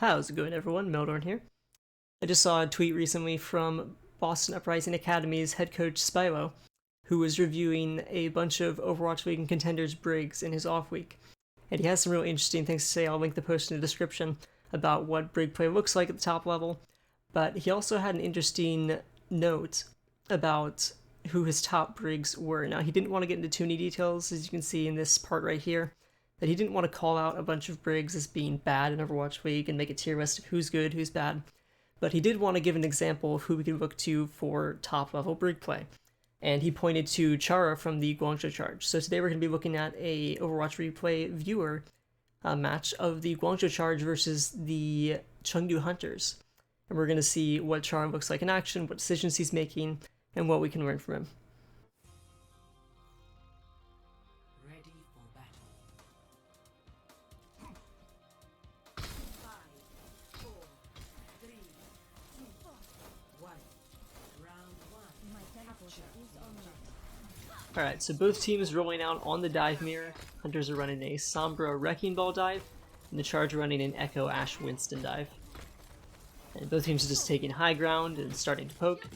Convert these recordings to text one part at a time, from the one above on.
How's it going, everyone? Meldorn here. I just saw a tweet recently from Boston Uprising Academy's head coach Spylo, who was reviewing a bunch of Overwatch League and contenders Brigs in his off week. And he has some really interesting things to say. I'll link the post in the description about what Brig play looks like at the top level. But he also had an interesting note about who his top Brigs were. Now, he didn't want to get into too many details, as you can see in this part right here, that he didn't want to call out a bunch of Brigs as being bad in Overwatch League and make a tier list of who's good, who's bad. But he did want to give an example of who we can look to for top level Brig play. And he pointed to Chara from the Guangzhou Charge. So today we're going to be looking at a Overwatch Replay Viewer match of the Guangzhou Charge versus the Chengdu Hunters. And we're going to see what Chara looks like in action, what decisions he's making, and what we can learn from him. Alright, so both teams rolling out on the dive mirror. Hunters are running a Sombra Wrecking Ball dive, and the Charge are running an Echo Ash Winston dive. And both teams are just taking high ground and starting to poke,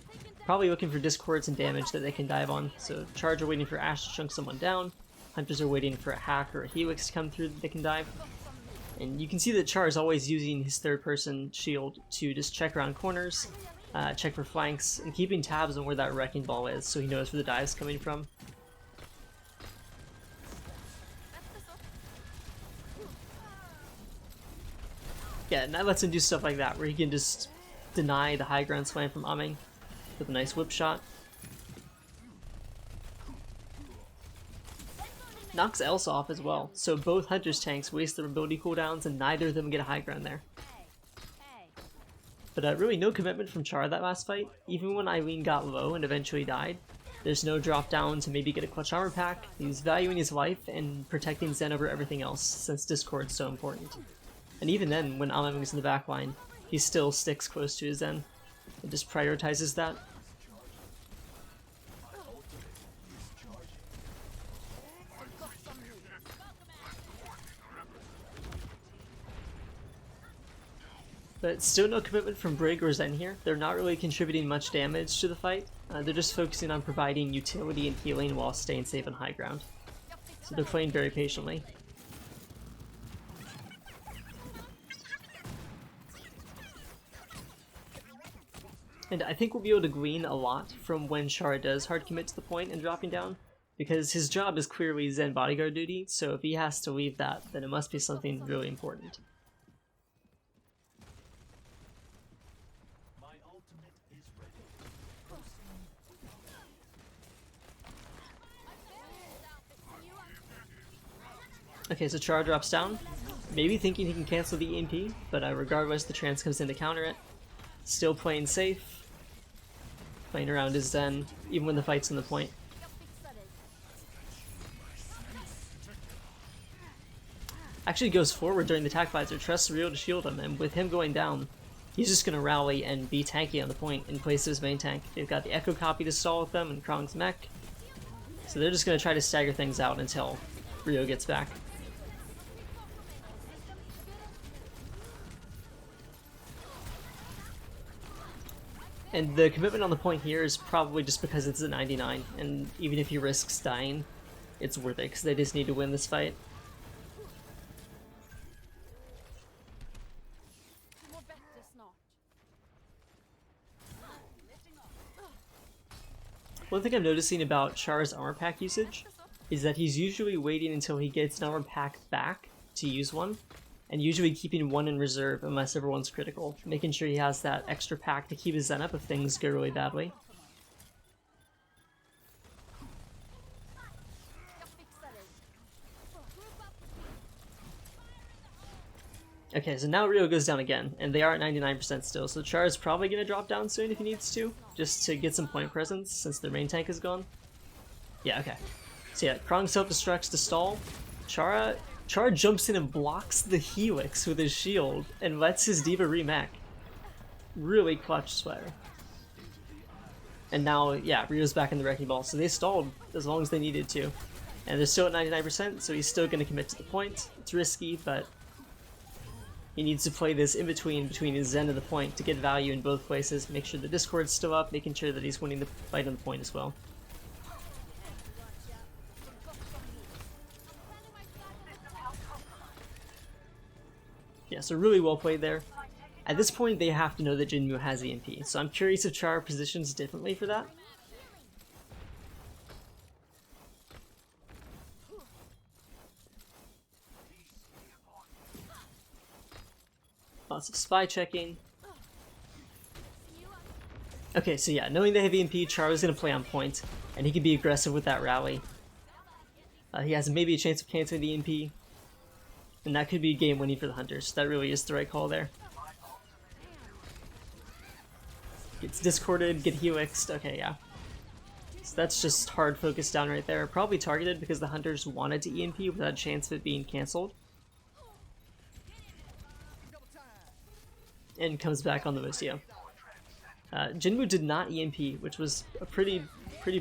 probably looking for discords and damage that they can dive on. So Charge are waiting for Ash to chunk someone down, Hunters are waiting for a hack or a helix to come through that they can dive. And you can see that Char is always using his third-person shield to just check around corners, check for flanks, and keeping tabs on where that Wrecking Ball is so he knows where the dive's coming from. Yeah, and that lets him do stuff like that, where he can just deny the high ground slam from Umming with a nice whip shot. Knocks Elsa off as well, so both Hunter's tanks waste their ability cooldowns and neither of them get a high ground there. But really no commitment from Chara that last fight. Even when Eileen got low and eventually died, there's no drop down to maybe get a clutch armor pack. He's valuing his life and protecting Zen over everything else, since Discord's so important. And even then, when Umming is in the back line, he still sticks close to his Zen and just prioritizes that. But still no commitment from Brig or Zen here. They're not really contributing much damage to the fight. They're just focusing on providing utility and healing while staying safe on high ground. So they're playing very patiently. And I think we'll be able to glean a lot from when Chara does hard commit to the point and dropping down, because his job is clearly Zen bodyguard duty, so if he has to leave that, then it must be something really important. Okay, so Chara drops down, maybe thinking he can cancel the EMP, but regardless, the trance comes in to counter it. Still playing safe, playing around his Zen, even when the fight's on the point. Actually goes forward during the attack visor, trusts Rio to shield him, and with him going down, he's just going to rally and be tanky on the point in place of his main tank. They've got the Echo copy to stall with them and Krong's mech, so they're just going to try to stagger things out until Rio gets back. And the commitment on the point here is probably just because it's a 99, and even if he risks dying, it's worth it, because they just need to win this fight. One thing I'm noticing about Chara's armor pack usage is that he's usually waiting until he gets an armor pack back to use one, and usually keeping one in reserve unless everyone's critical, making sure he has that extra pack to keep his Zen up if things go really badly. Okay, so now Rio goes down again, and they are at 99% still, so Chara's probably going to drop down soon if he needs to, just to get some point presence since their main tank is gone. Yeah, okay. So yeah, Krong self-destructs to stall. Chara jumps in and blocks the helix with his shield and lets his D.Va remech. Really clutch sweater. And now, yeah, Rio's back in the Wrecking Ball, so they stalled as long as they needed to. And they're still at 99%, so he's still going to commit to the point. It's risky, but He needs to play this in between his Zen and the point to get value in both places, make sure the Discord's still up, making sure that he's winning the fight on the point as well. Yeah, so really well played there. At this point, they have to know that Jinmu has EMP, so I'm curious if Chara positions differently for that. Lots of spy checking. Okay, so yeah, knowing they have EMP, Chara's gonna play on point, and he can be aggressive with that rally. He has maybe a chance of canceling the EMP, and that could be game winning for the Hunters. That really is the right call there. Gets discorded, get helixed. Okay, yeah. So that's just hard focus down right there. Probably targeted because the Hunters wanted to EMP without a chance of it being cancelled. And comes back on the Lucio. Jinmu did not EMP, which was a pretty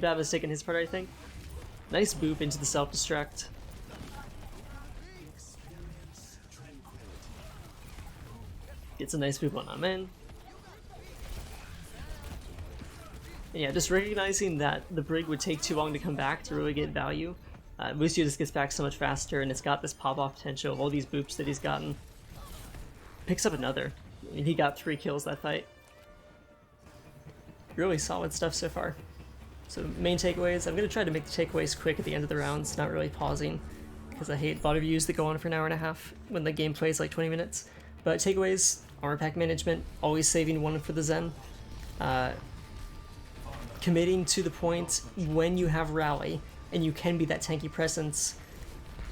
bad mistake on his part, I think. Nice boop into the self-destruct. Gets a nice boop on Amen. And yeah, just recognizing that the Brig would take too long to come back to really get value. Lucio just gets back so much faster, and it's got this pop-off potential of all these boops that he's gotten. Picks up another. I mean, he got 3 kills that fight. Really solid stuff so far. So main takeaways, I'm going to try to make the takeaways quick at the end of the rounds, not really pausing, because I hate VOD reviews that go on for an hour and a half when the game plays like 20 minutes. But takeaways, armor pack management, always saving one for the Zen. Committing to the point when you have rally, and you can be that tanky presence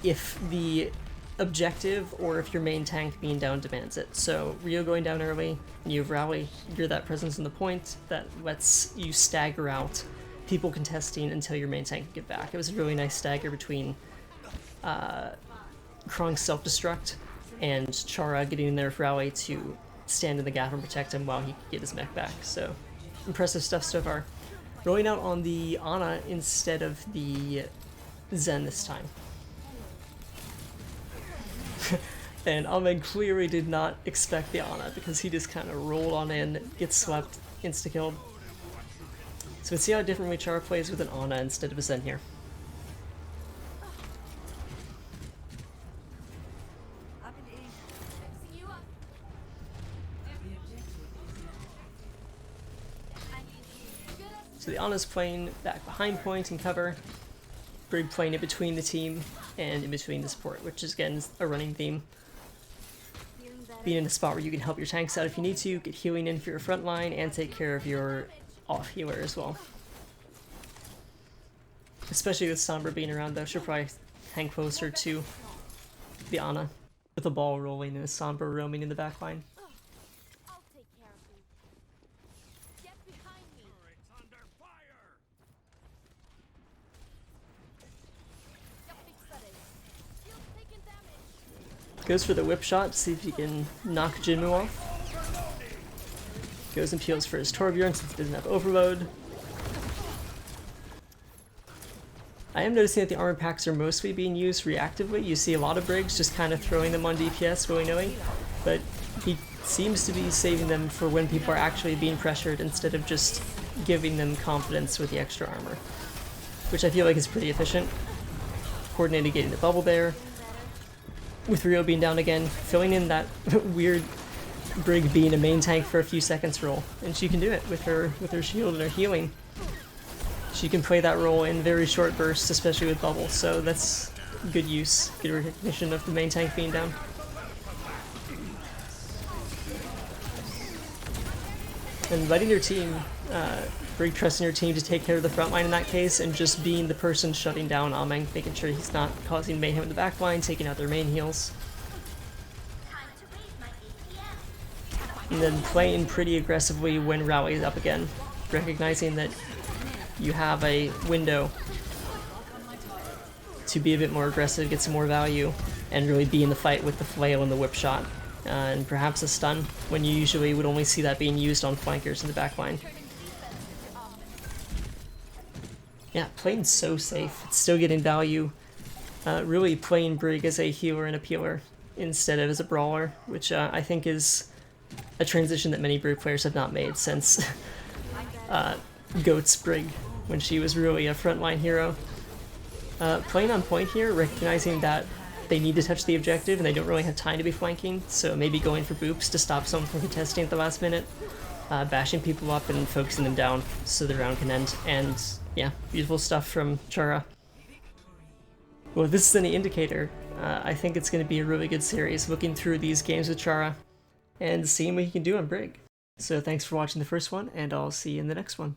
if the objective or if your main tank being down demands it. So Rio going down early, and you have rally, you're that presence in the point that lets you stagger out people contesting until your main tank can get back. It was a really nice stagger between Krong's self-destruct and Chara getting in there with rally to stand in the gap and protect him while he could get his mech back. So impressive stuff so far. Rolling out on the Ana instead of the Zen this time. And Ahmed clearly did not expect the Ana because he just kind of rolled on in, gets swept, insta-killed. So let's see how differently Chara plays with an Ana instead of a Zen here. So the Ana's playing back behind point and cover, Brig playing it between the team and in between the support, which is again a running theme. Being in a spot where you can help your tanks out if you need to, get healing in for your front line, and take care of your off healer as well. Especially with Sombra being around though, she'll probably hang closer to the Ana with the ball rolling and a Sombra roaming in the back line. Goes for the whip shot to see if he can knock Jinmu off. Goes and peels for his Torbjorn since he doesn't have overload. I am noticing that the armor packs are mostly being used reactively. You see a lot of Brigs just kind of throwing them on DPS willy-nilly, but he seems to be saving them for when people are actually being pressured instead of just giving them confidence with the extra armor, which I feel like is pretty efficient. Coordinated getting the bubble there. With Rio being down again, filling in that weird Brig being a main tank for a few seconds role, and she can do it with her shield and her healing. She can play that role in very short bursts, especially with bubble, so that's good use, good recognition of the main tank being down. And letting your team, Brig trusting your team to take care of the front line in that case, and just being the person shutting down Ameng, making sure he's not causing mayhem in the back line, taking out their main heals. And then playing pretty aggressively when rally is up again, recognizing that you have a window to be a bit more aggressive, get some more value, and really be in the fight with the flail and the whip shot, and perhaps a stun, when you usually would only see that being used on flankers in the back line. Yeah, playing so safe, it's still getting value. Really playing Brig as a healer and a peeler. instead of as a brawler, which I think is a transition that many Brig players have not made since Goat's Brig, when she was really a frontline hero. Playing on point here, recognizing that they need to touch the objective and they don't really have time to be flanking, so maybe going for boops to stop someone from contesting at the last minute, bashing people up and focusing them down so the round can end, and yeah, beautiful stuff from Chara. Well, if this is any indicator, I think it's going to be a really good series, looking through these games with Chara and seeing what he can do on Brig. So thanks for watching the first one, and I'll see you in the next one.